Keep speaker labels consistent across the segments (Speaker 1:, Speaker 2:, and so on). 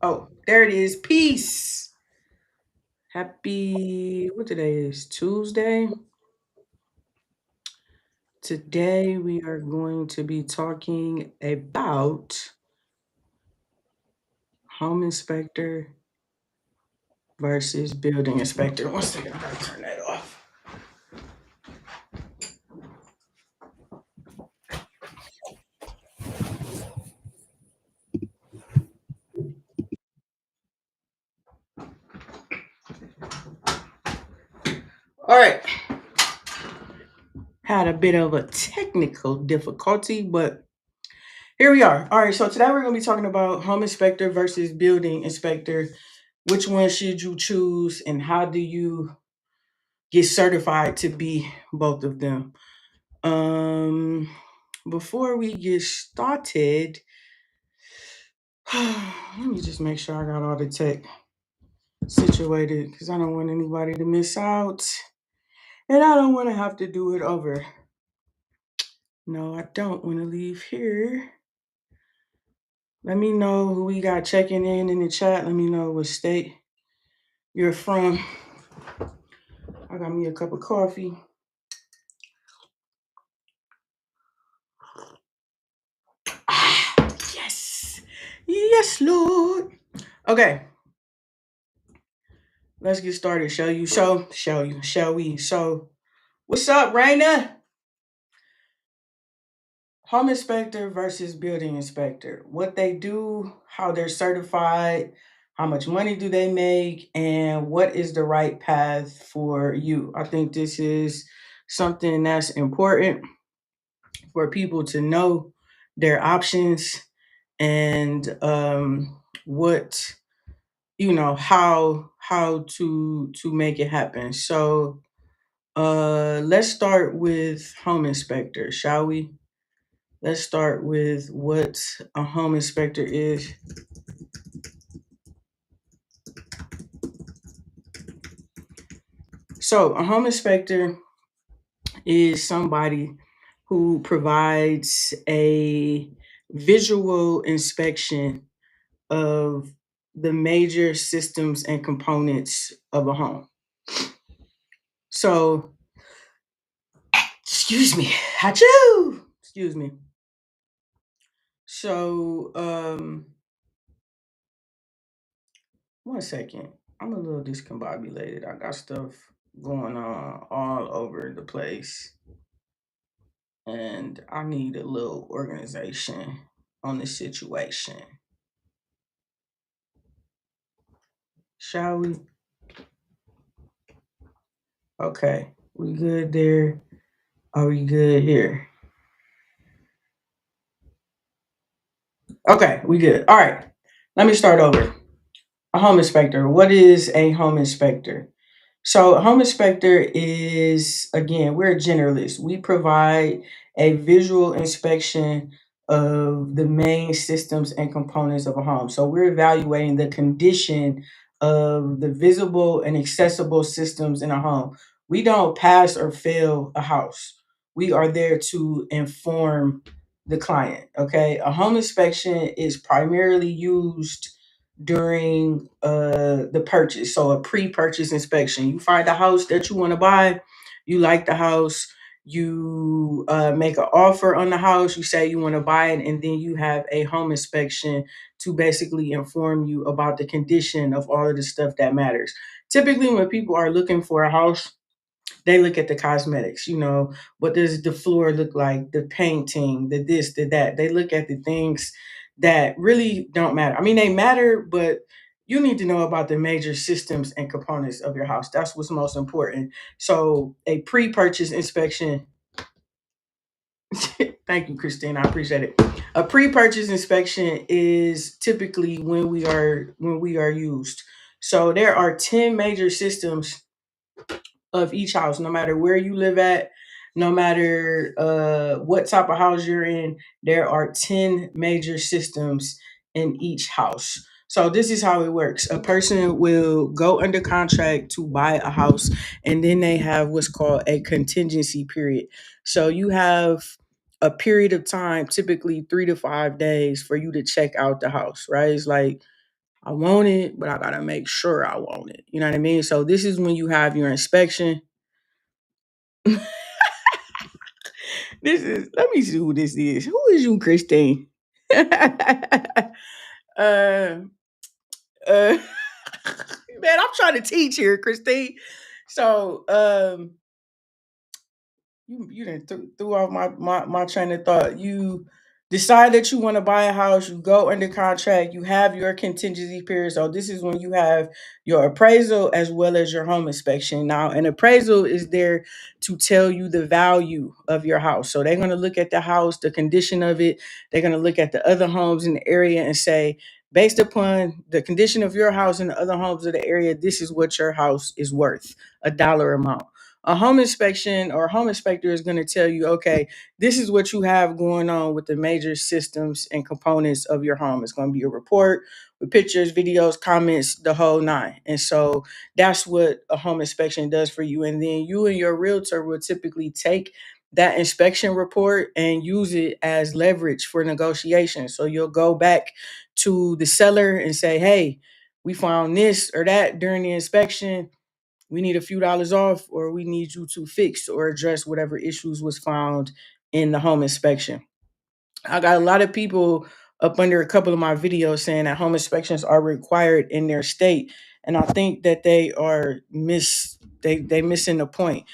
Speaker 1: Oh, there it is. Peace. Happy, what today is? Tuesday. Today we are going to be talking about home inspector versus building inspector. One second, I gotta turn that off. All right. Had a bit of a technical difficulty, but here we are. All right, so today we're going to be talking about home inspector versus building inspector. Which one should you choose, and how do you get certified to be both of them? Um, Before we get started, let me just make sure I got all the tech situated because I don't want anybody to miss out, and I don't want to have to do it over. No, I don't want to leave here. Let me know who we got checking in the chat. Let me know what state you're from. I got me a cup of coffee. Ah, yes. Yes, Lord. Okay, let's get started. Shall we? So, what's up, Raina? Home inspector versus building inspector. What they do, how they're certified, how much money do they make, and what is the right path for you? I think this is something that's important for people to know their options and what how to make it happen. So let's start with home inspector, shall we? Let's start with what a home inspector is. So a home inspector is somebody who provides a visual inspection of the major systems and components of a home. So, excuse me, achoo! Excuse me. So, one second. I'm a little discombobulated. I got stuff going on all over the place, and I need a little organization on the situation. Shall we? Okay, we good there? Are we good here? Okay, we good. All right, let me start over. A home inspector. What is a home inspector? So, a home inspector is, again, we're a generalist. We provide a visual inspection of the main systems and components of a home. So, we're evaluating the condition of the visible and accessible systems in a home. We don't pass or fail a house, we are there to inform the client. Okay. A home inspection is primarily used during the purchase. So a pre-purchase inspection. You find a house that you want to buy, you like the house, you make an offer on the house, you say you want to buy it, and then you have a home inspection to basically inform you about the condition of all of the stuff that matters. Typically, when people are looking for a house, they look at the cosmetics. What does the floor look like, the painting, the this, the that. They look at the things that really don't matter. I mean, they matter, but you need to know about the major systems and components of your house. That's what's most important. So a pre-purchase inspection. Thank you, Christine, I appreciate it. A pre-purchase inspection is typically when we are used. So there are 10 major systems of each house, no matter where you live at, no matter what type of house you're in. There are 10 major systems in each house. So this is how it works. A person will go under contract to buy a house, and then they have what's called a contingency period. So you have a period of time, typically 3 to 5 days, for you to check out the house, right? It's like I want it, but I gotta make sure I want it. You know what I mean? So this is when you have your inspection. This is, let me see who this is. Who is you, Christine? uh uh man, I'm trying to teach here, Christine. So you done threw off my train of thought. You decide that you want to buy a house, you go under contract, you have your contingency period. So this is when you have your appraisal as well as your home inspection. Now, an appraisal is there to tell you the value of your house. So they're going to look at the house, the condition of it. They're going to look at the other homes in the area and say, based upon the condition of your house and the other homes of the area, this is what your house is worth, a dollar amount. A home inspection or a home inspector is going to tell you, okay, this is what you have going on with the major systems and components of your home. It's going to be a report with pictures, videos, comments, the whole nine. And so that's what a home inspection does for you. And then you and your realtor will typically take that inspection report and use it as leverage for negotiation. So you'll go back to the seller and say, hey, we found this or that during the inspection. We need a few dollars off, or we need you to fix or address whatever issues was found in the home inspection. I got a lot of people up under a couple of my videos saying that home inspections are required in their state, and I think that they missing the point.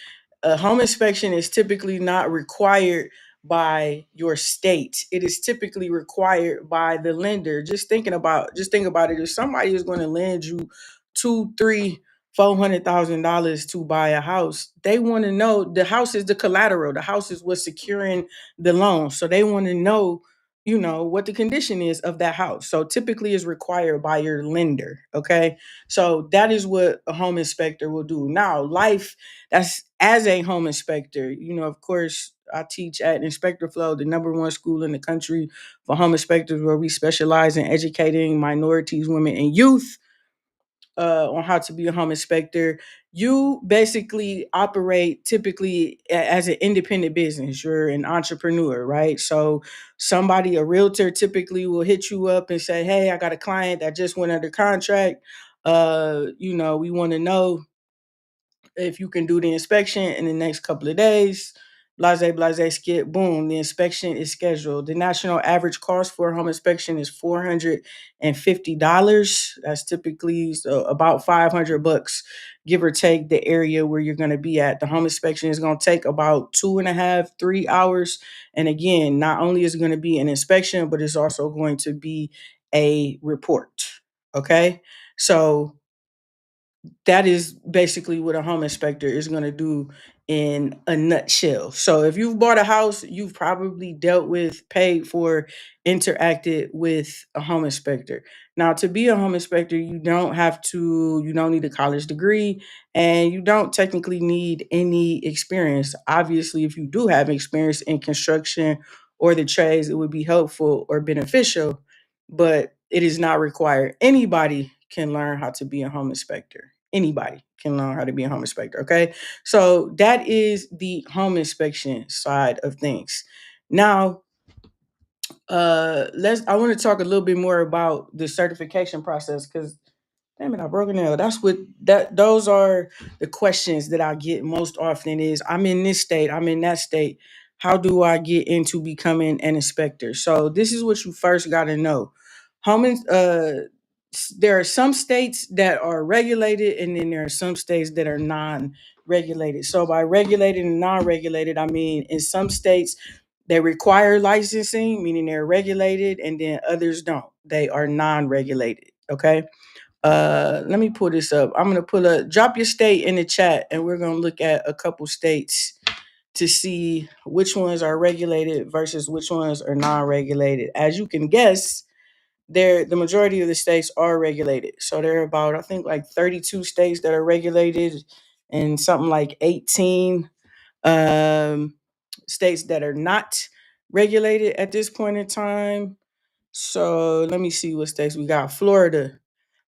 Speaker 1: A home inspection is typically not required by your state. It is typically required by the lender. Just think about it. If somebody is going to lend you two, three, $400,000 to buy a house, they want to know the house is the collateral. The house is what's securing the loan. So they want to know, what the condition is of that house. So typically is required by your lender. Okay. So that is what a home inspector will do. Now, life, that's as a home inspector, of course, I teach at Inspector Flow, the number one school in the country for home inspectors, where we specialize in educating minorities, women, and youth on how to be a home inspector. You basically operate typically as an independent business. You're an entrepreneur, right? So a realtor typically will hit you up and say, hey, I got a client that just went under contract. We want to know if you can do the inspection in the next couple of days. Blase, blase, skip, boom. The inspection is scheduled. The national average cost for a home inspection is $450. That's typically about $500, give or take the area where you're going to be at. The home inspection is going to take about 2.5, 3 hours. And again, not only is it going to be an inspection, but it's also going to be a report. Okay. So that is basically what a home inspector is going to do in a nutshell. So if you've bought a house, you've probably dealt with, paid for, interacted with a home inspector. Now, to be a home inspector, you don't need a college degree, and you don't technically need any experience. Obviously, if you do have experience in construction or the trades, it would be helpful or beneficial, but it is not required. Anybody can learn how to be a home inspector. Anybody can learn how to be a home inspector. Okay. So that is the home inspection side of things. Now, I want to talk a little bit more about the certification process because damn it, I broke a nail. Those are the questions that I get most often is I'm in this state, I'm in that state. How do I get into becoming an inspector? So this is what you first got to know. Home there are some states that are regulated, and then there are some states that are non-regulated. So by regulated and non-regulated, I mean in some states they require licensing, meaning they're regulated, and then others don't. They are non-regulated. Okay. Let me pull this up. I'm gonna drop your state in the chat, and we're gonna look at a couple states to see which ones are regulated versus which ones are non-regulated. As you can guess, the majority of the states are regulated. So there are about, I think, like 32 states that are regulated, and something like 18 um, states that are not regulated at this point in time. So let me see what states we got. Florida.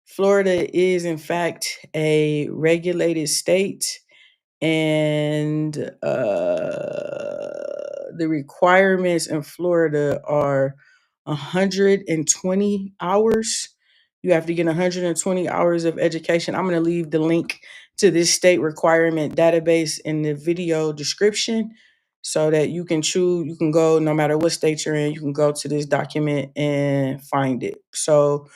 Speaker 1: Florida is, in fact, a regulated state, and the requirements in Florida are 120 hours You have to get 120 hours of education. I'm going to leave the link to this state requirement database in the video description so that you can choose, you can go no matter what state you're in, you can go to this document and find it. So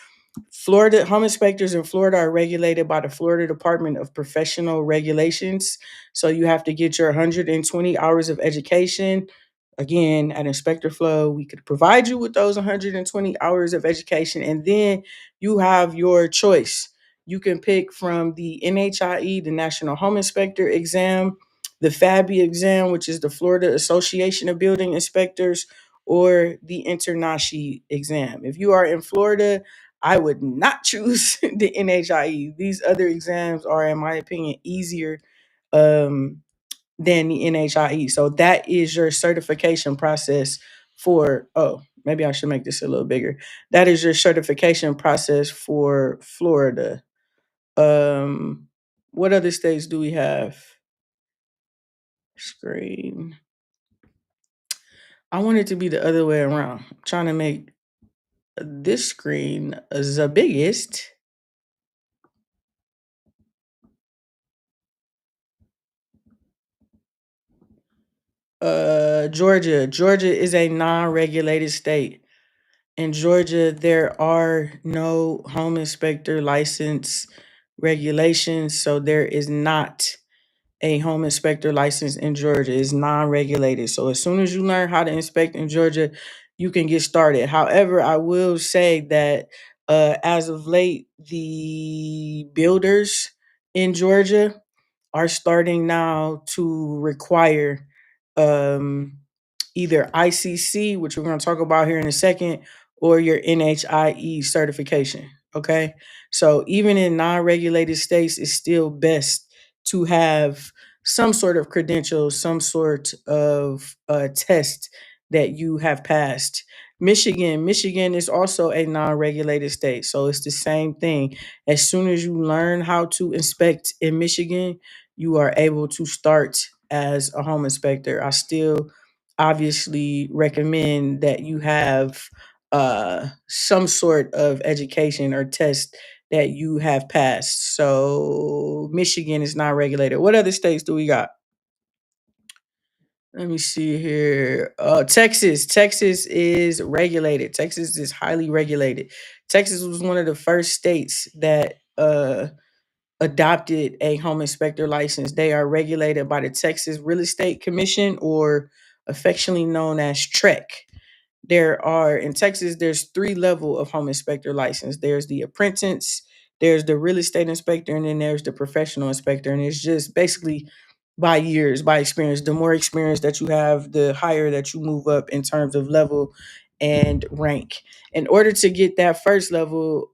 Speaker 1: Florida home inspectors in Florida are regulated by the Florida Department of Professional Regulations. So you have to get your 120 hours of education. Again, at Inspector Flow, we could provide you with those 120 hours of education, and then you have your choice. You can pick from the NHIE, the National Home Inspector exam, the FABI exam, which is the Florida Association of Building Inspectors, or the InterNACHI exam. If you are in Florida, I would not choose the NHIE. These other exams are, in my opinion, easier um, than the NHIE. So that is your certification process for, oh, maybe I should make this a little bigger. That is your certification process for Florida. Um, what other states do we have? Screen. I want it to be the other way around. I'm trying to make this screen the biggest. Georgia. Georgia is a non-regulated state. In Georgia, there are no home inspector license regulations, so there is not a home inspector license in Georgia. It's non-regulated. So as soon as you learn how to inspect in Georgia, you can get started. However, I will say that as of late, the builders in Georgia are starting now to require um, either ICC, which we're going to talk about here in a second, or your NHIE certification. Okay. So even in non regulated states, it's still best to have some sort of credential, some sort of test that you have passed. Michigan is also a non-regulated state, so it's the same thing. As soon as you learn how to inspect in Michigan, you are able to start as a home inspector. I still obviously recommend that you have some sort of education or test that you have passed. So Michigan is not regulated. What other states do we got? Let me see here. Texas. Texas is regulated. Texas is highly regulated. Texas was one of the first states that adopted a home inspector license. They are regulated by the Texas Real Estate Commission, or affectionately known as TREC. There are in Texas, there's three level of home inspector license. There's the apprentice, there's the real estate inspector, and then there's the professional inspector. And it's just basically by years, by experience. The more experience that you have, the higher that you move up in terms of level and rank. In order to get that first level,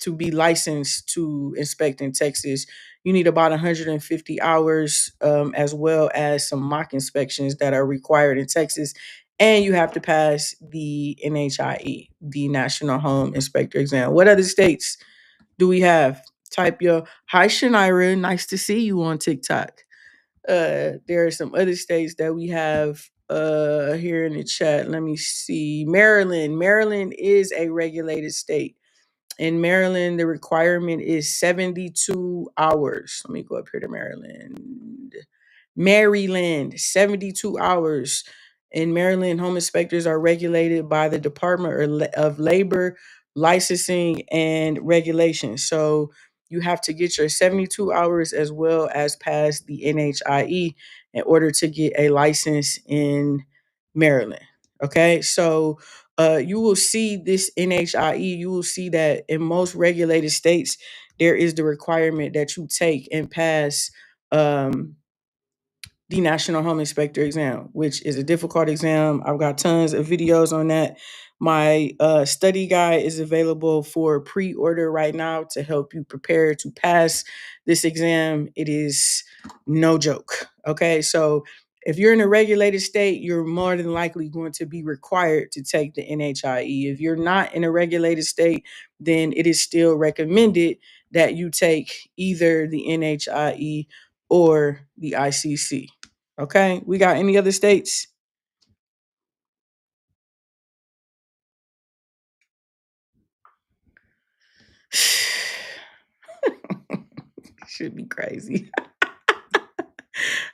Speaker 1: to be licensed to inspect in Texas, you need about 150 hours, as well as some mock inspections that are required in Texas, and you have to pass the NHIE, the National Home Inspector exam. What other states do we have? Type your hi Shanira, nice to see you on TikTok. There are some other states that we have here in the chat. Let me see. Maryland. Maryland is a regulated state. In Maryland, the requirement is 72 hours. Let me go up here to Maryland. Maryland, 72 hours. In Maryland, home inspectors are regulated by the Department of Labor Licensing and Regulation. So you have to get your 72 hours as well as pass the NHIE in order to get a license in Maryland. Okay, so you will see this NHIE, you will see that in most regulated states, there is the requirement that you take and pass um, the National Home Inspector exam, which is a difficult exam. I've got tons of videos on that. My study guide is available for pre-order right now to help you prepare to pass this exam. It is no joke. Okay, so if you're in a regulated state, you're more than likely going to be required to take the NHIE. If you're not in a regulated state, then it is still recommended that you take either the NHIE or the ICC. Okay, we got any other states? Should be crazy.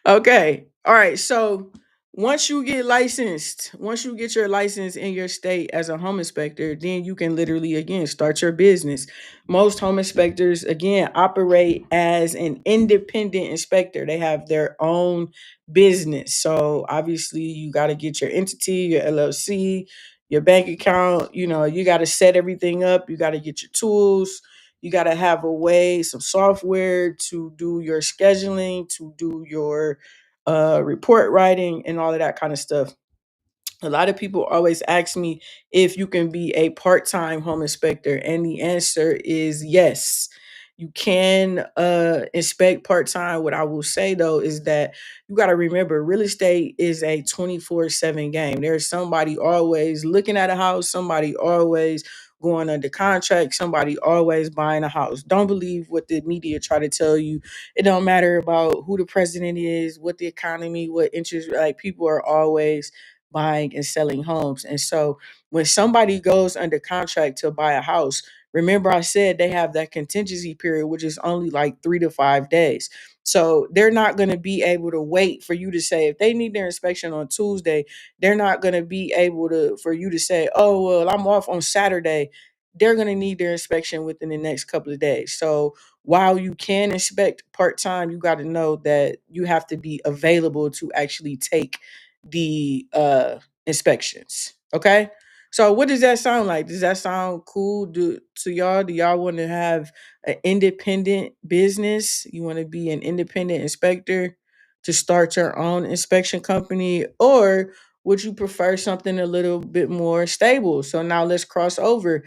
Speaker 1: Okay. All right. So once you get licensed, once you get your license in your state as a home inspector, then you can literally again start your business. Most home inspectors again operate as an independent inspector. They have their own business. So obviously you got to get your entity, your LLC, your bank account, you got to set everything up, you got to get your tools, you got to have a way, some software to do your scheduling, to do your report writing, and all of that kind of stuff. A lot of people always ask me if you can be a part-time home inspector, and the answer is yes. You can inspect part-time. What I will say though is that you got to remember real estate is a 24/7 game. There's somebody always looking at a house, somebody always going under contract, somebody always buying a house. Don't believe what the media try to tell you. It don't matter about who the president is, what the economy, what interest, like people are always buying and selling homes. And so when somebody goes under contract to buy a house, remember I said they have that contingency period, which is only like 3 to 5 days. So they're not going to be able to wait for you to say, if they need their inspection on Tuesday, they're not going to be able to, for you to say, oh, well, I'm off on Saturday. They're going to need their inspection within the next couple of days. So while you can inspect part time, you got to know that you have to be available to actually take the inspections. Okay. So what does that sound like? Does that sound cool to y'all? Do y'all want to have an independent business? You want to be an independent inspector to start your own inspection company? Or would you prefer something a little bit more stable? So now let's cross over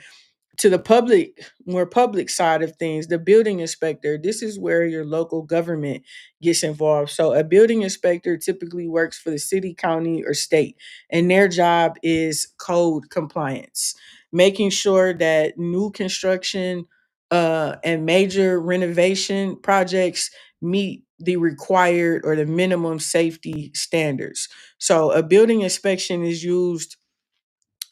Speaker 1: to the more public side of things, the building inspector. This is where your local government gets involved. So a building inspector typically works for the city, county, or state, and their job is code compliance, making sure that new construction and major renovation projects meet the required or the minimum safety standards. So a building inspection is used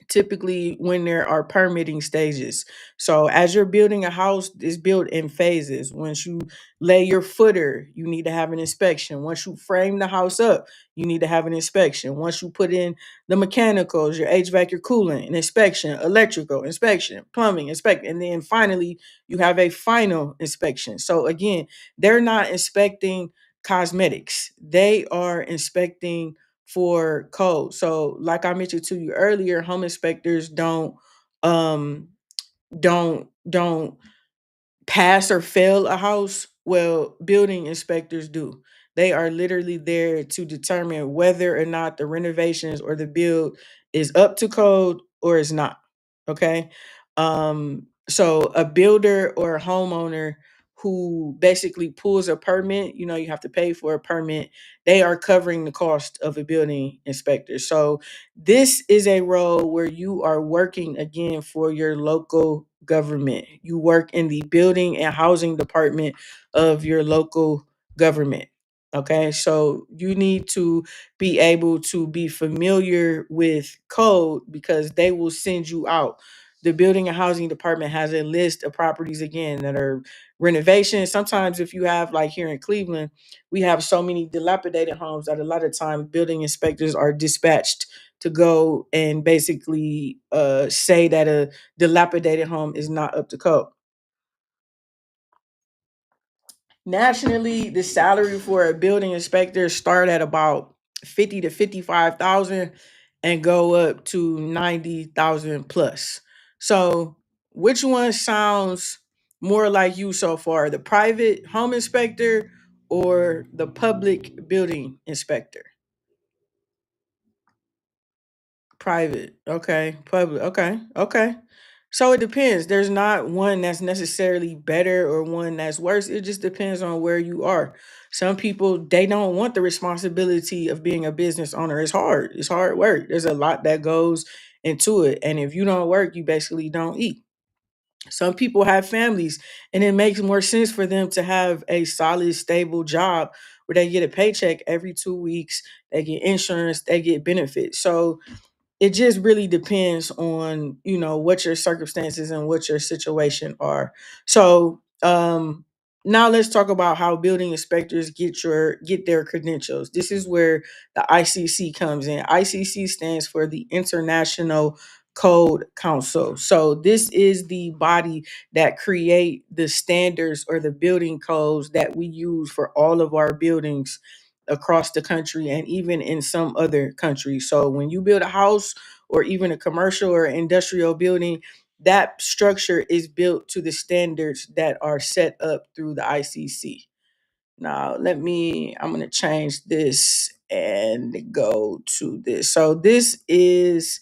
Speaker 1: typically when there are permitting stages. So as you're building a house, it's built in phases. Once you lay your footer, you need to have an inspection. Once you frame the house up, you need to have an inspection. Once you put in the mechanicals, your HVAC, your coolant, an inspection, electrical inspection, plumbing inspection, and then finally you have a final inspection. So again, they're not inspecting cosmetics. They are inspecting for code. So like I mentioned to you earlier, home inspectors um don't pass or fail a house. Well, building inspectors do. They are literally there to determine whether or not the renovations or the build is up to code or is not. Okay. So a builder or a homeowner who basically pulls a permit, you have to pay for a permit. They are covering the cost of a building inspector. So this is a role where you are working again for your local government. You work in the building and housing department of your local government. Okay, so you need to be able to be familiar with code because they will send you out. The building and housing department has a list of properties again that are renovations. Sometimes, if you have, like here in Cleveland, we have so many dilapidated homes that a lot of time building inspectors are dispatched to go and basically say that a dilapidated home is not up to code. Nationally, the salary for a building inspector start at about 50 to 55,000 and go up to 90,000 plus. So, which one sounds more like you so far, the private home inspector or the public building inspector? Private. Okay. Public. Okay. Okay. So it depends. There's not one that's necessarily better or one that's worse. It just depends on where you are. Some people they don't want the responsibility of being a business owner. It's hard. It's hard work. There's a lot that goes into it. And if you don't work, you basically don't eat. Some people have families and it makes more sense for them to have a solid, stable job where they get a paycheck every 2 weeks, they get insurance, they get benefits. So it just really depends on what your circumstances and what your situation are. So Now let's talk about how building inspectors get their credentials. This is where the ICC comes in. ICC stands for the International Code Council. So this is the body that create the standards or the building codes that we use for all of our buildings across the country and even in some other countries. So when you build a house or even a commercial or industrial building, that structure is built to the standards that are set up through the ICC. Now, I'm going to change this and go to this. So, this is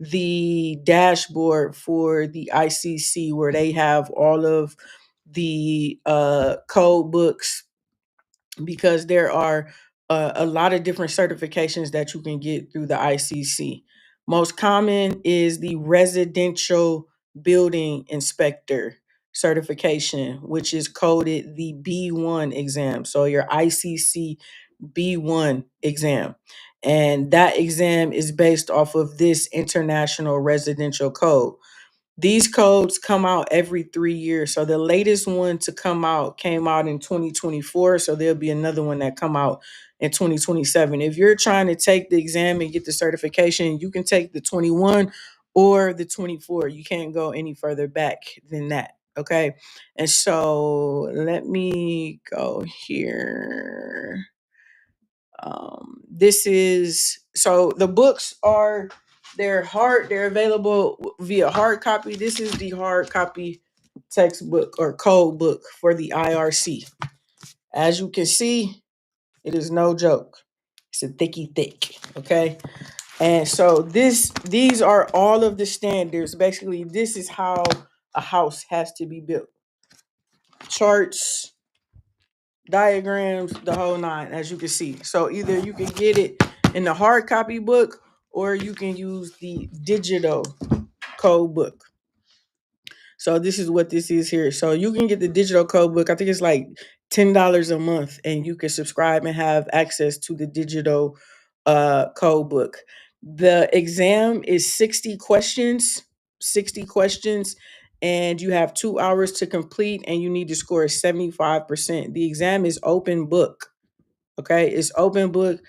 Speaker 1: the dashboard for the ICC where they have all of the code books, because there are a lot of different certifications that you can get through the ICC. Most common is the residential building inspector certification, which is coded the B1 exam. So your ICC B1 exam. And that exam is based off of this international residential code. These codes come out every 3 years. So the latest one to come out came out in 2024. So there'll be another one that come out in 2027. If you're trying to take the exam and get the certification, you can take the 21 or the 24. You can't go any further back than that. Okay. And so let me go here. This is so the books are they're available via hard copy. This is the hard copy textbook or code book for the IRC. As you can see, it is no joke. It's a thicky thick. Okay. And so these are all of the standards. Basically, this is how a house has to be built. Charts, diagrams, the whole nine, as you can see. So either you can get it in the hard copy book or you can use the digital code book. So this is what this is here. So you can get the digital code book. I think it's like $10 a month, and you can subscribe and have access to the digital code book. The exam is 60 questions, and you have 2 hours to complete, and you need to score 75%. The exam is open book. Okay, it's open book,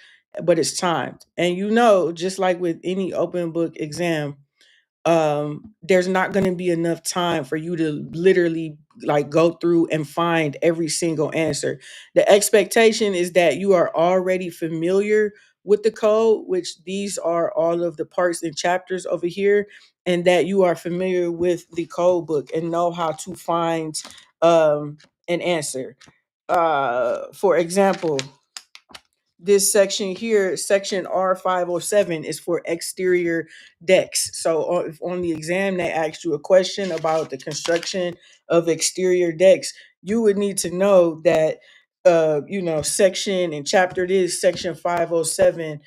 Speaker 1: but it's timed. And just like with any open book exam, there's not going to be enough time for you to literally like go through and find every single answer. The expectation is that you are already familiar with the code, which these are all of the parts and chapters over here, and that you are familiar with the code book and know how to find an answer. For example, this section here, section R507, is for exterior decks. So if on the exam they asked you a question about the construction of exterior decks, you would need to know that section and chapter this, section 507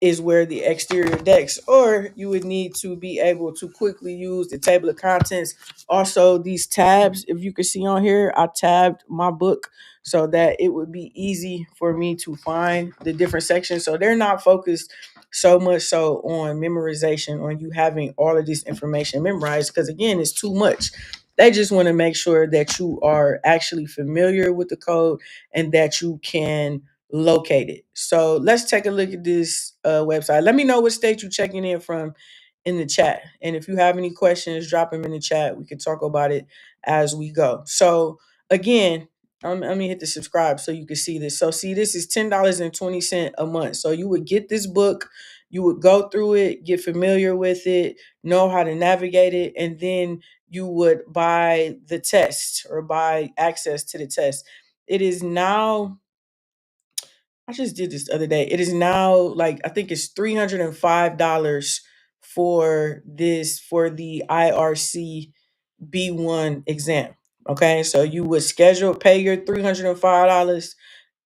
Speaker 1: is where the exterior decks, or you would need to be able to quickly use the table of contents. Also, these tabs, if you can see on here, I tabbed my book so that it would be easy for me to find the different sections. So they're not focused so much so on memorization, on you having all of this information memorized, because again, it's too much. They just want to make sure that you are actually familiar with the code and that you can locate it. So let's take a look at this website. Let me know what state you're checking in from in the chat. And if you have any questions, drop them in the chat. We can talk about it as we go. So again, let me hit the subscribe so you can see this. So see, this is $10.20 a month. So you would get this book, you would go through it, get familiar with it, know how to navigate it, and then you would buy the test or buy access to the test. It is now, I just did this the other day. It is now like, I think it's $305 for the IRC B1 exam. Okay, so you would pay your $305,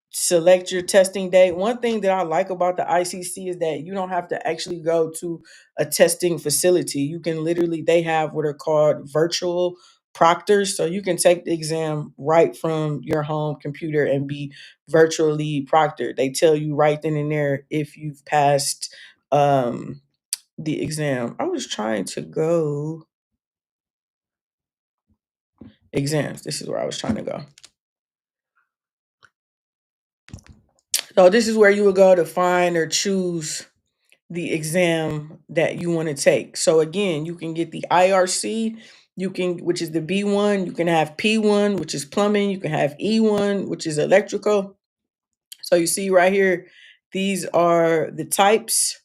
Speaker 1: select your testing date. One thing that I like about the ICC is that you don't have to actually go to a testing facility. You can literally, they have what are called virtual proctors. So you can take the exam right from your home computer and be virtually proctored. They tell you right then and there if you've passed the exam. I was trying to go exams. This is where I was trying to go. So this is where you would go to find or choose the exam that you want to take. So again, you can get the IRC, you can which is the B1, you can have P1, which is plumbing, you can have E1, which is electrical. So you see right here, these are the types,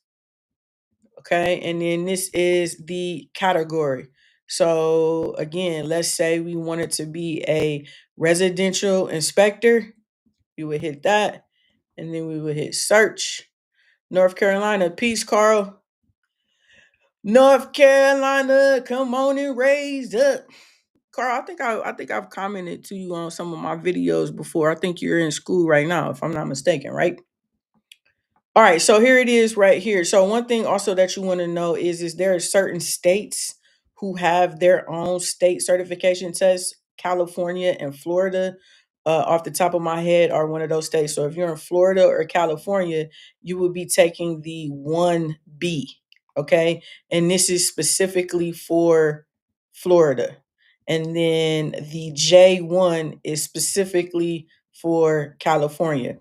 Speaker 1: okay? And then this is the category. So again, let's say we wanted to be a residential inspector, you would hit that, and then we would hit search. North Carolina, peace, Carl. North Carolina, come on and raise up. Carl, I think I've commented to you on some of my videos before. I think you're in school right now, if I'm not mistaken, right? All right, so here it is right here. So one thing also that you want to know is there are certain states who have their own state certification tests. California and Florida, off the top of my head, are one of those states. So if you're in Florida or California, you would be taking the 1B, okay? And this is specifically for Florida. And then the J1 is specifically for California.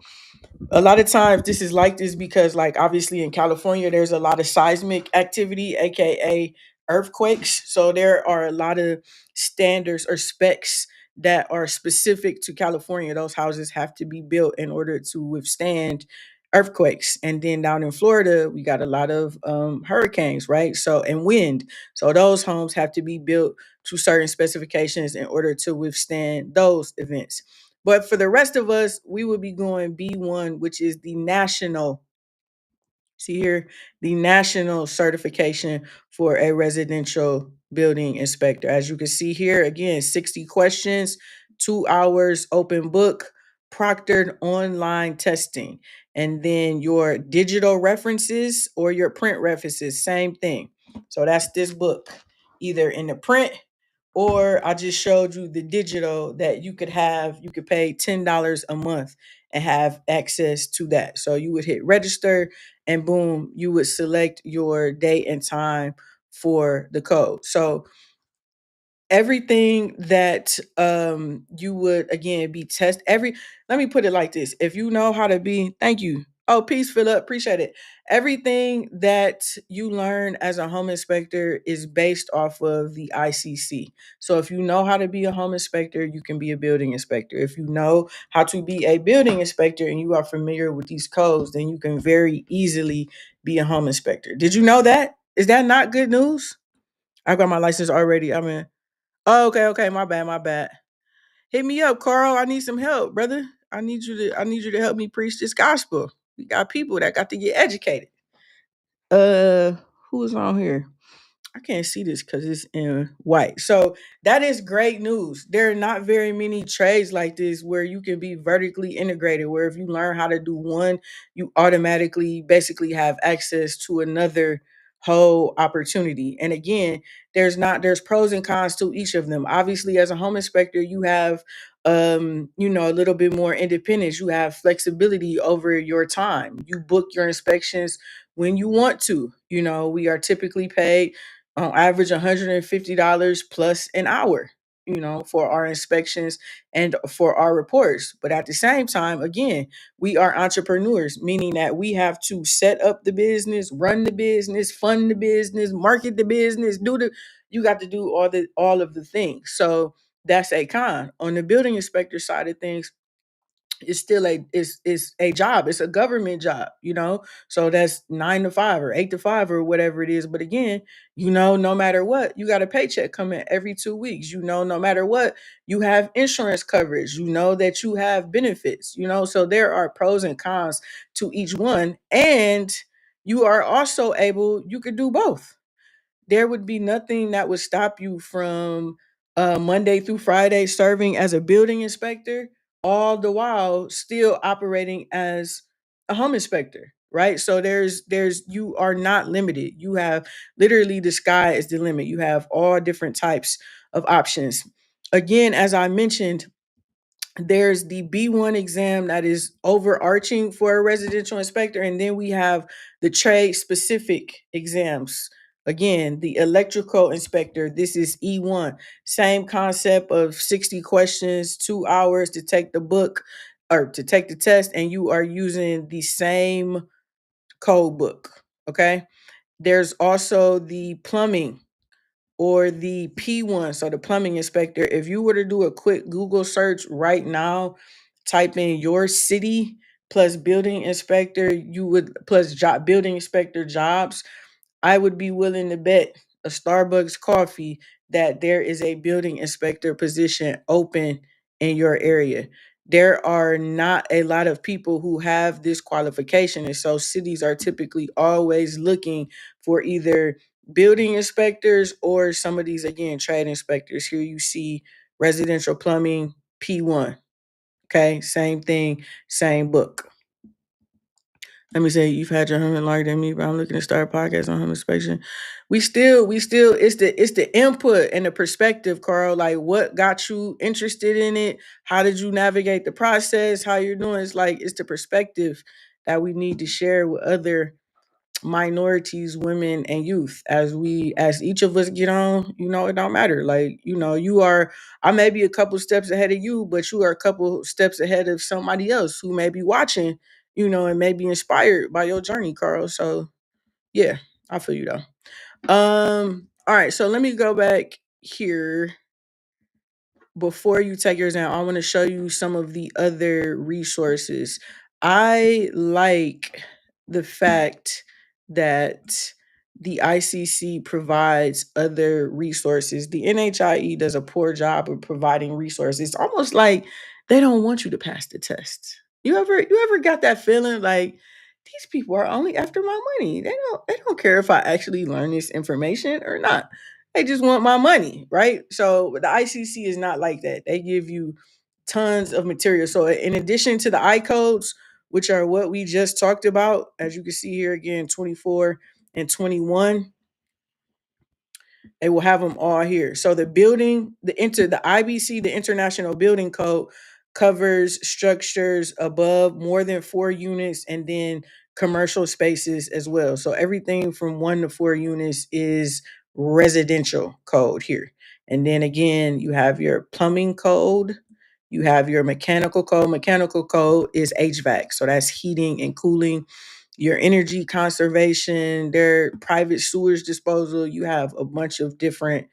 Speaker 1: A lot of times this is like this because, like, obviously in California there's a lot of seismic activity, aka earthquakes. So there are a lot of standards or specs that are specific to California. Those houses have to be built in order to withstand earthquakes. And then down in Florida we got a lot of hurricanes, right? So, and wind. So those homes have to be built to certain specifications in order to withstand those events. But for the rest of us, we will be going B1, which is the national, see here, the national certification for a residential building inspector. As you can see here, again, 60 questions, 2 hours open book, proctored online testing. And then your digital references or your print references, same thing. So that's this book, either in the print, or I just showed you the digital that you could have. You could pay $10 a month and have access to that. So you would hit register, and boom, you would select your date and time for the code. So everything that you would again be test every let me put it like this. If you know how to be, thank you. Oh, peace, Philip, appreciate it. Everything that you learn as a home inspector is based off of the ICC. So if you know how to be a home inspector, you can be a building inspector. If you know how to be a building inspector and you are familiar with these codes, then you can very easily be a home inspector. Did you know that? Is that not good news? I got my license already. I mean, oh, okay, okay. My bad, my bad. Hit me up, Carl. I need some help, brother. I need you to help me preach this gospel. We got people that got to get educated. Uh who is on here? I can't see this because it's in white. So that is great news. There are not very many trades like this where you can be vertically integrated, where if you learn how to do one, you automatically basically have access to another whole opportunity. And again, there's pros and cons to each of them. Obviously, as a home inspector, you have a little bit more independence. You have flexibility over your time. You book your inspections when you want to. We are typically paid on average $150 plus an hour, for our inspections and for our reports. But at the same time, again, we are entrepreneurs, meaning that we have to set up the business, run the business, fund the business, market the business, you got to do all of the things. So that's a con. On the building inspector side of things, it's a job. It's a government job, so that's 9 to 5 or 8 to 5 or whatever it is. But again, no matter what, you got a paycheck coming every 2 weeks. No matter what, you have insurance coverage. That you have benefits. So there are pros and cons to each one. And you could do both. There would be nothing that would stop you from Monday through Friday serving as a building inspector, all the while still operating as a home inspector, right? So you are not limited. You have literally, the sky is the limit. You have all different types of options. Again, as I mentioned, there's the B1 exam that is overarching for a residential inspector, and then we have the trade specific exams. Again, the electrical inspector, this is E1. Same concept of 60 questions, 2 hours to take the book. or to take the test and you are using the same code book. Okay. There's also the plumbing or the P1, so the plumbing inspector. If you were to do a quick Google search right now, type in your city plus building inspector, you would plus job building inspector jobs, I would be willing to bet a Starbucks coffee that there is a building inspector position open in your area. There are not a lot of people who have this qualification. And so cities are typically always looking for either building inspectors or some of these, again, trade inspectors. Here you see residential plumbing P1. Okay, same thing, same book. Let me say, you've had your home enlarged at me, but I'm looking to start a podcast on home inspection. We still, it's the input and the perspective, Carl. Like, what got you interested in it? How did you navigate the process? How you're doing? It's the perspective that we need to share with other minorities, women, and youth as each of us get on. It don't matter. Like, I may be a couple steps ahead of you, but you are a couple steps ahead of somebody else who may be watching, and may be inspired by your journey, Carl. So yeah, I feel you though. All right, so let me go back here before you take yours down. I want to show you some of the other resources. I like the fact that the ICC provides other resources. The NHIE does a poor job of providing resources. It's almost like they don't want you to pass the test. You ever got that feeling like these people are only after my money? They don't care if I actually learn this information or not. They just want my money, right? So the ICC is not like that. They give you tons of material. So in addition to the I codes, which are what we just talked about, as you can see here again, 24 and 21, they will have them all here. So the IBC, the International Building Code, covers structures above more than 4 units and then commercial spaces as well. So everything from 1 to 4 units is residential code here. And then again, you have your plumbing code, you have your mechanical code. Mechanical code is HVAC. So that's heating and cooling. Your energy conservation, their private sewage disposal. You have a bunch of different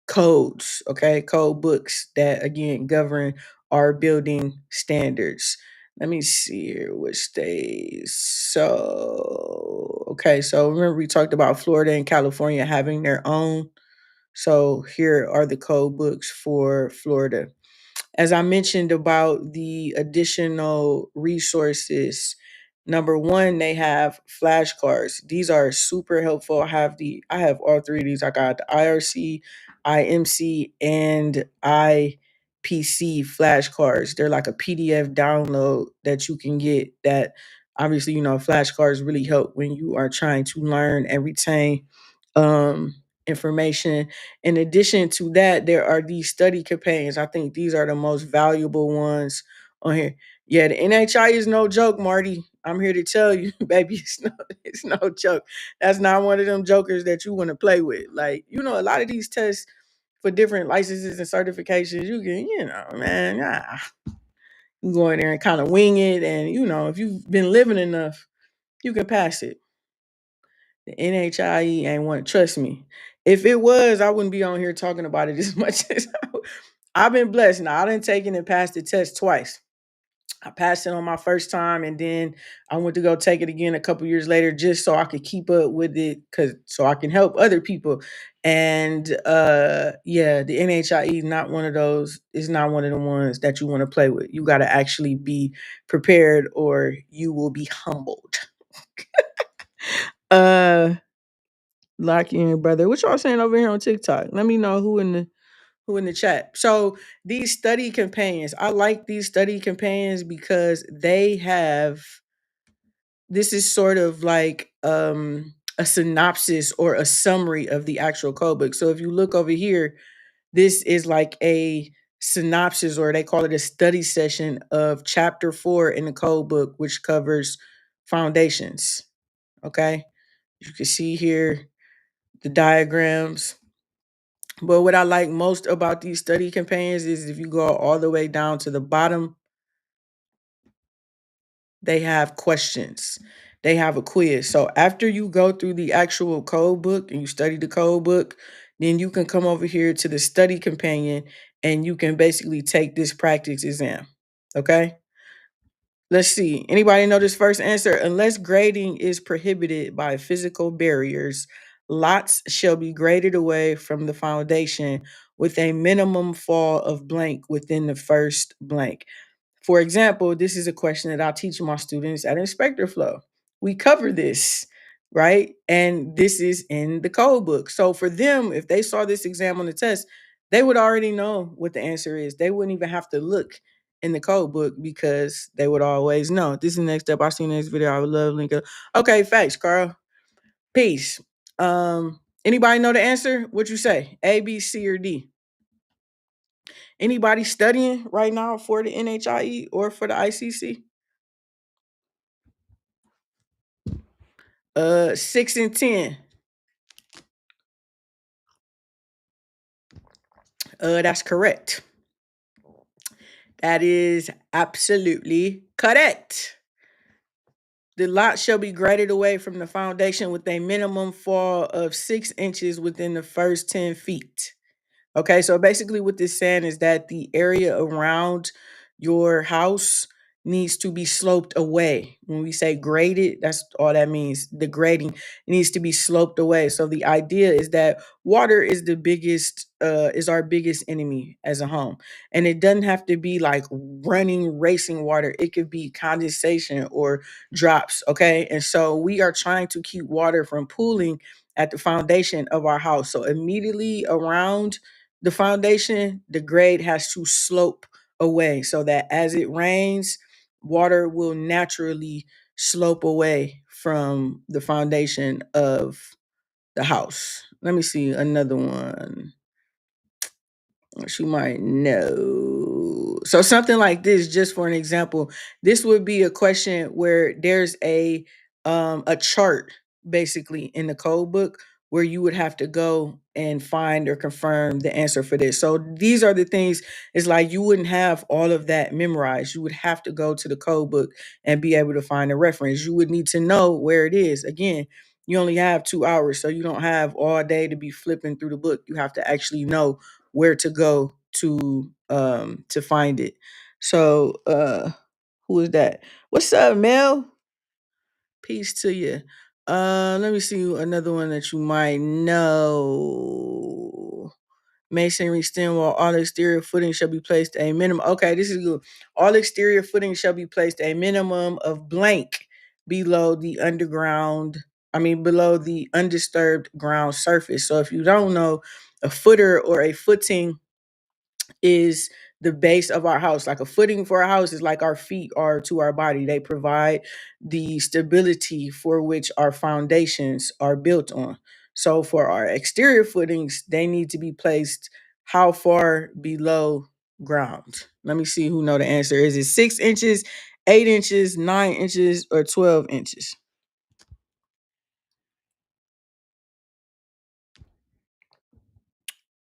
Speaker 1: codes, okay, code books that again govern our building standards. Let me see here which stays. So, okay, so remember we talked about Florida and California having their own. So here are the code books for Florida. As I mentioned about the additional resources, number one, they have flashcards. These are super helpful. I have all three of these. I got the IRC, IMC, and IPC flashcards. They're like a PDF download that you can get that obviously, flashcards really help when you are trying to learn and retain um information. In addition to that, there are these study companions. I think these are the most valuable ones on here. Yeah, the NHI is no joke, Marty. I'm here to tell you, baby, it's no joke. That's not one of them jokers that you want to play with. Like, a lot of these tests for different licenses and certifications, you can, man, you go in there and kind of wing it. And, if you've been living enough, you can pass it. The NHIE ain't one. Trust me. If it was, I wouldn't be on here talking about it as much as I've been blessed. Now, I done taken and passed the test twice. I passed it on my first time, and then I went to go take it again a couple years later, just so I could keep up with it, so I can help other people. And yeah, the NHIE is not one of those. It's not one of the ones that you want to play with. You got to actually be prepared, or you will be humbled. Uh, Lock in, brother. What y'all saying over here on TikTok? Let me know who in the chat. So these study companions, I like these study companions because they have, this is sort of like a synopsis or a summary of the actual code book. So if you look over here, this is like a synopsis, or they call it a study session of chapter 4 in the code book, which covers foundations. Okay. You can see here the diagrams. But what I like most about these study companions is if you go all the way down to the bottom, they have questions. They have a quiz. So after you go through the actual code book and you study the code book, then you can come over here to the study companion and you can basically take this practice exam. Okay? Let's see. Anybody know this first answer? Unless grading is prohibited by physical barriers, lots shall be graded away from the foundation with a minimum fall of blank within the first blank. For example, this is a question that I teach my students at Inspector Flow. We cover this, right? And this is in the code book. So for them, if they saw this exam on the test, they would already know what the answer is. They wouldn't even have to look in the code book because they would always know. This is the next step. I'll see you in the next video. I would love link up. Okay, thanks, Carl. Peace. Anybody know the answer? What you say? A, B, C, or D? Anybody studying right now for the NHIE or for the ICC? 6 and 10. That's correct. That is absolutely correct. The lot shall be graded away from the foundation with a minimum fall of 6 inches within the first 10 feet. Okay, so basically what this saying is that the area around your house needs to be sloped away. When we say graded, that's all that means. The grading needs to be sloped away. So the idea is that water is the biggest is our biggest enemy as a home. And it doesn't have to be like running racing water. It could be condensation or drops, okay? And so we are trying to keep water from pooling at the foundation of our house. So immediately around the foundation, the grade has to slope away so that as it rains, water will naturally slope away from the foundation of the house. Let me see another one. She might know. So something like this, just for an example, this would be a question where there's a chart basically in the code book where you would have to go and find or confirm the answer for this. So these are the things, it's like you wouldn't have all of that memorized. You would have to go to the code book and be able to find a reference. You would need to know where it is. Again, you only have 2 hours, so you don't have all day to be flipping through the book. You have to actually know where to go to find it. So who is that? What's up, Mel? Peace to you. Let me see another one that you might know. Masonry stem wall, all exterior footing shall be placed a minimum. Okay, this is good. All exterior footing shall be placed a minimum of blank below the underground, below the undisturbed ground surface. So if you don't know, a footer or a footing is the base of our house. Like a footing for our house is like our feet are to our body. They provide the stability for which our foundations are built on. So for our exterior footings, they need to be placed how far below ground? Let me see who know the answer. Is it 6 inches, 8 inches, 9 inches, or 12 inches?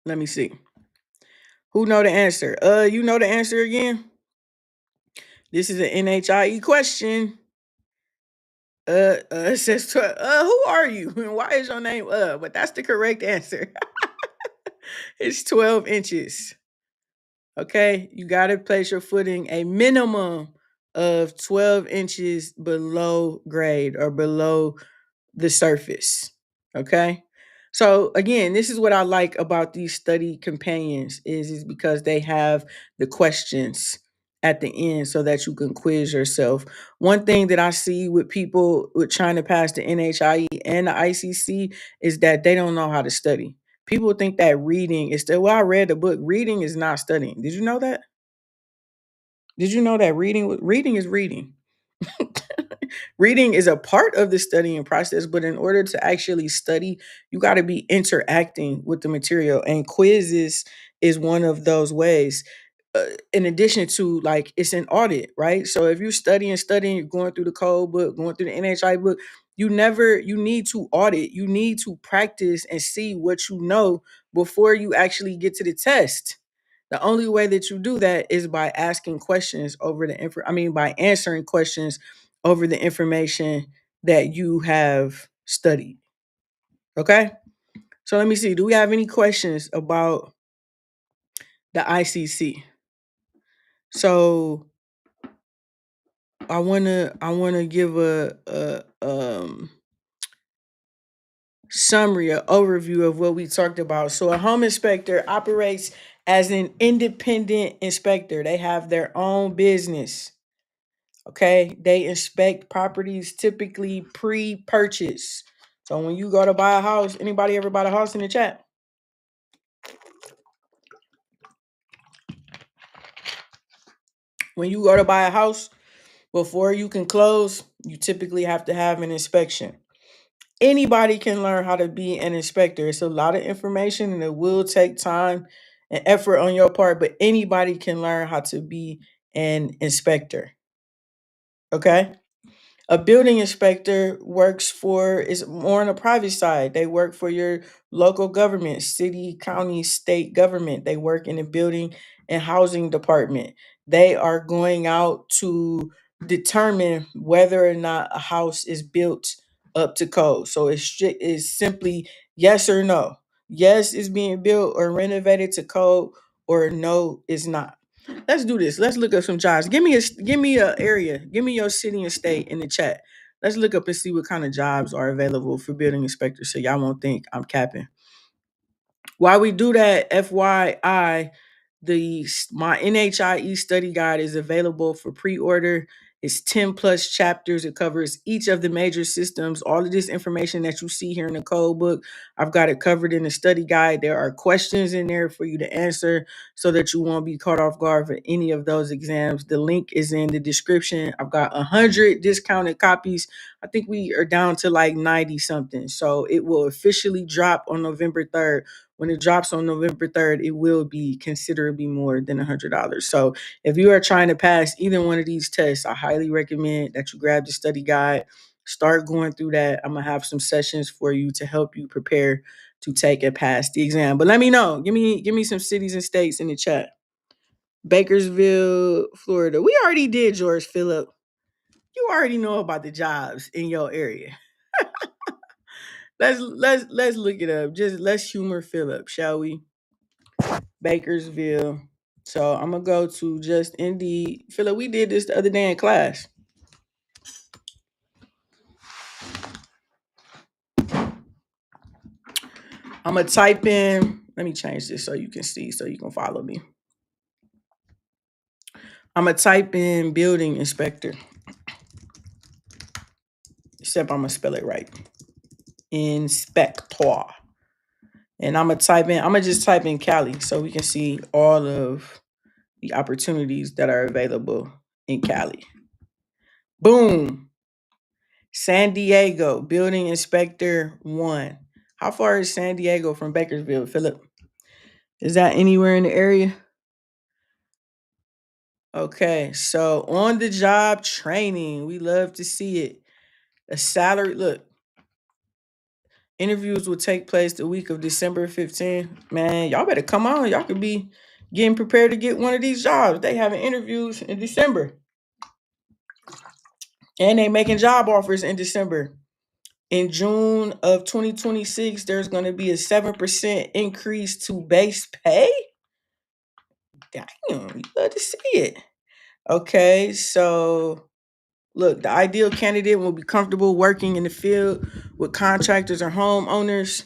Speaker 1: Let me see. Who know the answer? You know the answer again? This is an NHIE question. It says, who are you? Why is your name? But that's the correct answer. It's 12 inches. Okay. You got to place your footing a minimum of 12 inches below grade or below the surface. Okay. So again, this is what I like about these study companions is because they have the questions at the end so that you can quiz yourself. One thing that I see with people with trying to pass the NHIE and the ICC is that they don't know how to study. People think that reading is still, well, I read the book. Reading is not studying. Did you know that? Did you know that reading is reading? Reading is a part of the studying process, but in order to actually study, you got to be interacting with the material, and quizzes is one of those ways. In addition to like it's an audit, right? So if you're studying, you're going through the code book, going through the NHI book, you need to audit, you need to practice and see what you know before you actually get to the test. The only way that you do that is by asking questions over the by answering questions over the information that you have studied. Okay? So let me see. Do we have any questions about the ICC? So I wanna give a summary, an overview of what we talked about. So a home inspector operates as an independent inspector. They have their own business. Okay, they inspect properties typically pre-purchase. So when you go to buy a house, anybody ever bought a house in the chat? When you go to buy a house, before you can close, you typically have to have an inspection. Anybody can learn how to be an inspector. It's a lot of information and it will take time and effort on your part, but anybody can learn how to be an inspector. Okay? A building inspector works for is more on the private side. They work for your local government, city, county, state government. They work in the building and housing department. They are going out to determine whether or not a house is built up to code. So it's simply yes or no. Yes, it's being built or renovated to code, or no, it's not. Let's do this. Let's look up some jobs. Give me a area. Give me your city and state in the chat. Let's look up and see what kind of jobs are available for building inspectors so y'all won't think I'm capping. While we do that, FYI, my NHIE study guide is available for pre-order. It's 10 plus chapters. It covers each of the major systems. All of this information that you see here in the code book, I've got it covered in the study guide. There are questions in there for you to answer so that you won't be caught off guard for any of those exams. The link is in the description. I've got 100 discounted copies. I think we are down to like 90 something. So it will officially drop on November 3rd. When it drops on November 3rd, it will be considerably more than $100. So if you are trying to pass either one of these tests, I highly recommend that you grab the study guide, start going through that. I'm gonna have some sessions for you to help you prepare to take and pass the exam. But let me know. Give me some cities and states in the chat. Bakersville, Florida. We already did George Phillip. You already know about the jobs in your area. Let's look it up. Just let's humor Phillip, shall we? Bakersville. So I'm gonna go to just Indeed. Phillip, we did this the other day in class. I'm gonna type in. Let me change this so you can see, so you can follow me. I'm gonna type in building inspector. Except I'm gonna spell it right. Inspector. And I'm gonna just type in Cali so we can see all of the opportunities that are available in Cali. Boom. San Diego, building inspector 1. How far is San Diego from Bakersville, Phillip? Is that anywhere in the area? Okay, so on the job training, we love to see it. A salary, look, interviews will take place the week of December 15th. Man, y'all better come on. Y'all could be getting prepared to get one of these jobs. They having interviews in December. And they making job offers in December. In June of 2026, there's going to be a 7% increase to base pay. Damn, you love to see it. Okay, so look, the ideal candidate will be comfortable working in the field with contractors or homeowners.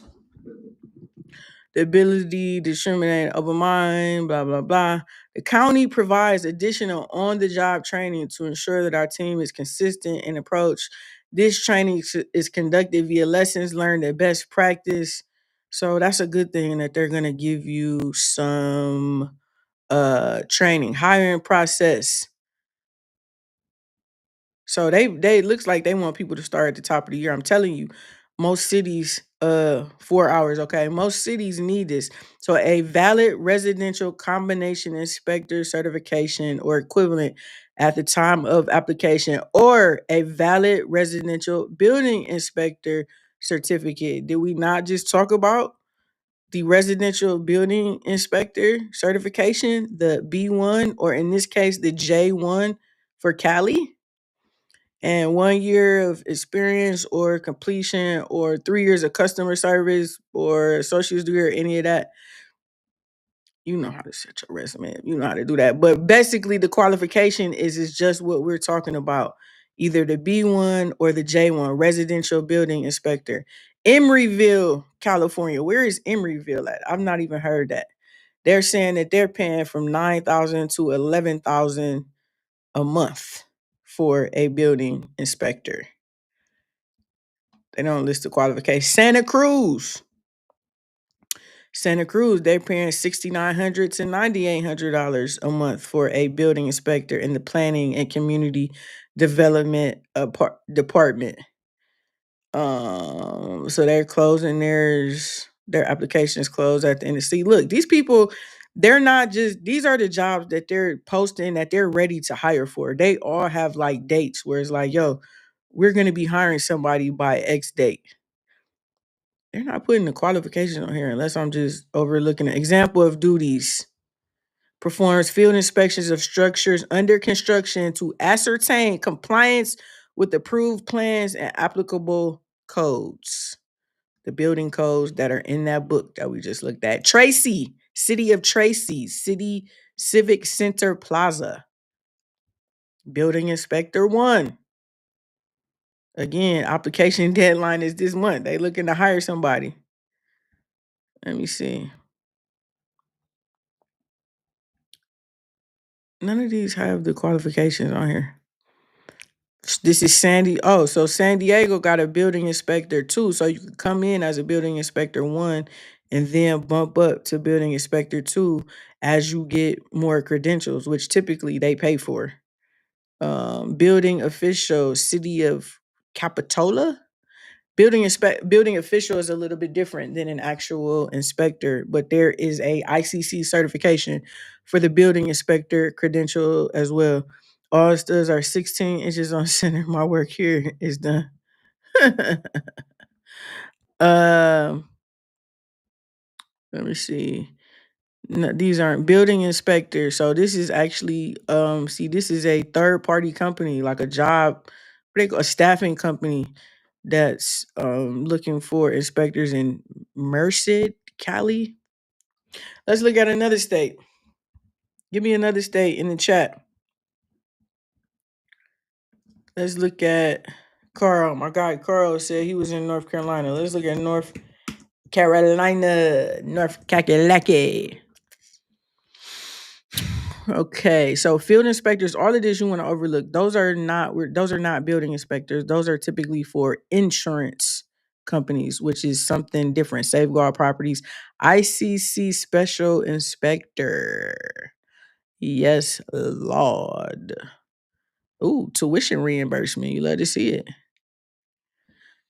Speaker 1: The ability to discriminate over mind, blah, blah, blah. The county provides additional on-the-job training to ensure that our team is consistent in approach. This training is conducted via lessons learned at best practice. So that's a good thing that they're going to give you some training. Hiring process. So they looks like they want people to start at the top of the year. I'm telling you, most cities 4 hours, okay? Most cities need this. So a valid residential combination inspector certification or equivalent at the time of application, or a valid residential building inspector certificate. Did we not just talk about the residential building inspector certification, the B1, or in this case, the J1 for Cali, and 1 year of experience or completion, or 3 years of customer service or associate's degree or any of that. You know how to set your resume. You know how to do that. But basically, the qualification is just what we're talking about. Either the B1 or the J1, residential building inspector. Emeryville, California. Where is Emeryville at? I've not even heard that. They're saying that they're paying from 9,000 to 11,000 a month for a building inspector. They don't list the qualification. Santa Cruz, they're paying $6,900 to $9,800 a month for a building inspector in the planning and community development department. So they're closing their applications closed at the end of see. Look, these people, they're not just these are the jobs that they're posting that they're ready to hire for. They all have like dates where it's like, yo, we're gonna be hiring somebody by X date. They're not putting the qualifications on here unless I'm just overlooking an example of duties. Performs field inspections of structures under construction to ascertain compliance with approved plans and applicable codes. The building codes that are in that book that we just looked at. Tracy, City of Tracy, City Civic Center Plaza. Building Inspector 1. Again, application deadline is this month. They looking to hire somebody. Let me see. None of these have the qualifications on here. This is so San Diego got a building inspector 2. So you can come in as a building inspector 1 and then bump up to building inspector 2 as you get more credentials, which typically they pay for. Building official, City of Capitola. Building official is a little bit different than an actual inspector, but there is a ICC certification for the building inspector credential as well. All studs are 16 inches on center. My work here is done. um, Let me see. No, these aren't building inspectors. So this is actually this is a third party company, like a job, a staffing company that's looking for inspectors in Merced, Cali. Let's look at another state. Give me another state in the chat. Let's look at Carl. My guy Carl said he was in North Carolina. Let's look at North Carolina. Okay, so field inspectors, all of this you want to overlook. Those are not building inspectors. Those are typically for insurance companies, which is something different. Safeguard Properties, ICC Special Inspector. Yes, Lord. Ooh, tuition reimbursement. You love to see it.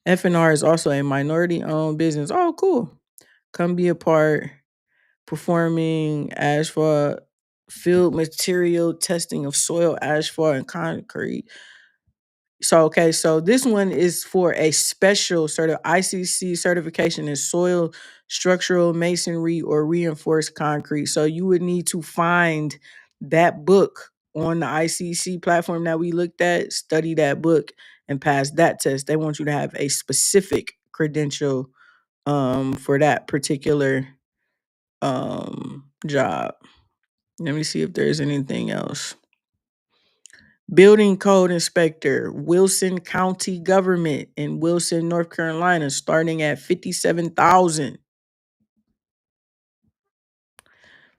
Speaker 1: F&R is also a minority-owned business. Oh, cool. Come be a part. Performing asphalt field material testing of soil, asphalt, and concrete. So this one is for a special sort of ICC certification in soil, structural masonry, or reinforced concrete. So you would need to find that book on the ICC platform that we looked at, study that book, and pass that test. They want you to have a specific credential for that particular job. Let me see if there's anything else. Building code inspector, Wilson County Government in Wilson, North Carolina, starting at $57,000.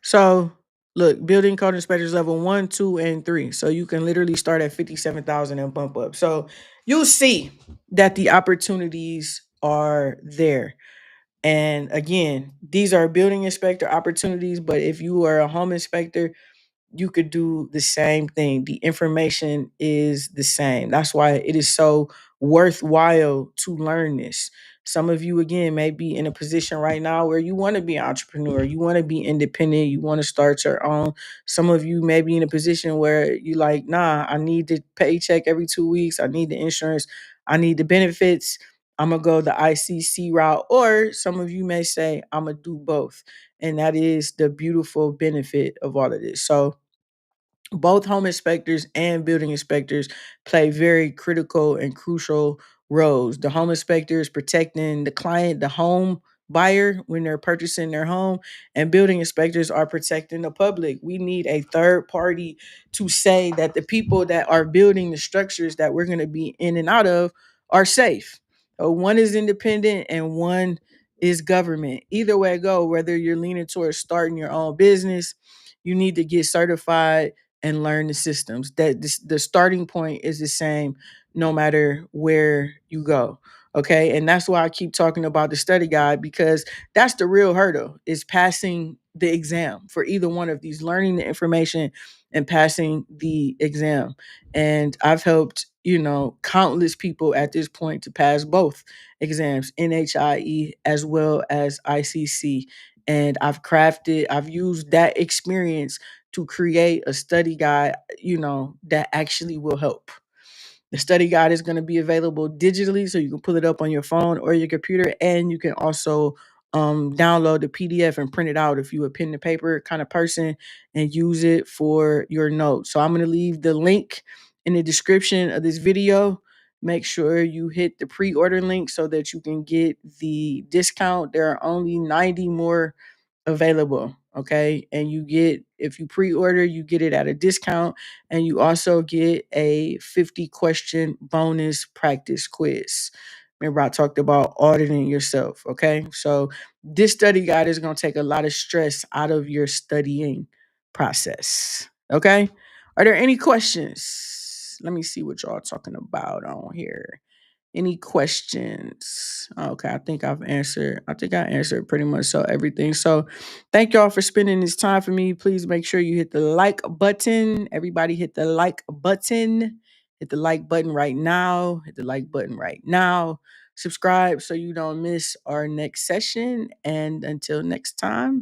Speaker 1: So look, building code inspectors level 1, 2, and 3. So you can literally start at 57,000 and bump up. So you'll see that the opportunities are there. And again, these are building inspector opportunities, but if you are a home inspector, you could do the same thing. The information is the same. That's why it is so worthwhile to learn this. Some of you, again, may be in a position right now where you want to be an entrepreneur, you want to be independent, you want to start your own. Some of you may be in a position where you like, nah, I need the paycheck every 2 weeks. I need the insurance. I need the benefits. I'm going to go the ICC route, or some of you may say I'm going to do both. And that is the beautiful benefit of all of this. So both home inspectors and building inspectors play very critical and crucial roles. The home inspector is protecting the client, the home buyer, when they're purchasing their home, and building inspectors are protecting the public. We need a third party to say that the people that are building the structures that we're going to be in and out of are safe. So one is independent and one is government. Either way go, whether you're leaning towards starting your own business, you need to get certified and learn the systems. The starting point is the same no matter where you go. Okay. And that's why I keep talking about the study guide, because that's the real hurdle, is passing the exam for either one of these, learning the information and passing the exam. And I've helped, countless people at this point to pass both exams, NHIE as well as ICC. And I've used that experience to create a study guide, that actually will help. The study guide is going to be available digitally, so you can pull it up on your phone or your computer, and you can also download the PDF and print it out if you're a pen to paper kind of person, and use it for your notes. So I'm going to leave the link in the description of this video. Make sure you hit the pre-order link so that you can get the discount. There are only 90 more available. Okay. And if you pre-order, you get it at a discount, and you also get a 50 question bonus practice quiz. Remember, I talked about auditing yourself. Okay. So this study guide is going to take a lot of stress out of your studying process. Okay. Are there any questions? Let me see what y'all talking about on here. Any questions? Okay, I think I answered pretty much so everything. So thank y'all for spending this time for me. Please make sure you hit the like button. Everybody hit the like button. Hit the like button right now. Hit the like button right now. Subscribe so you don't miss our next session. And until next time.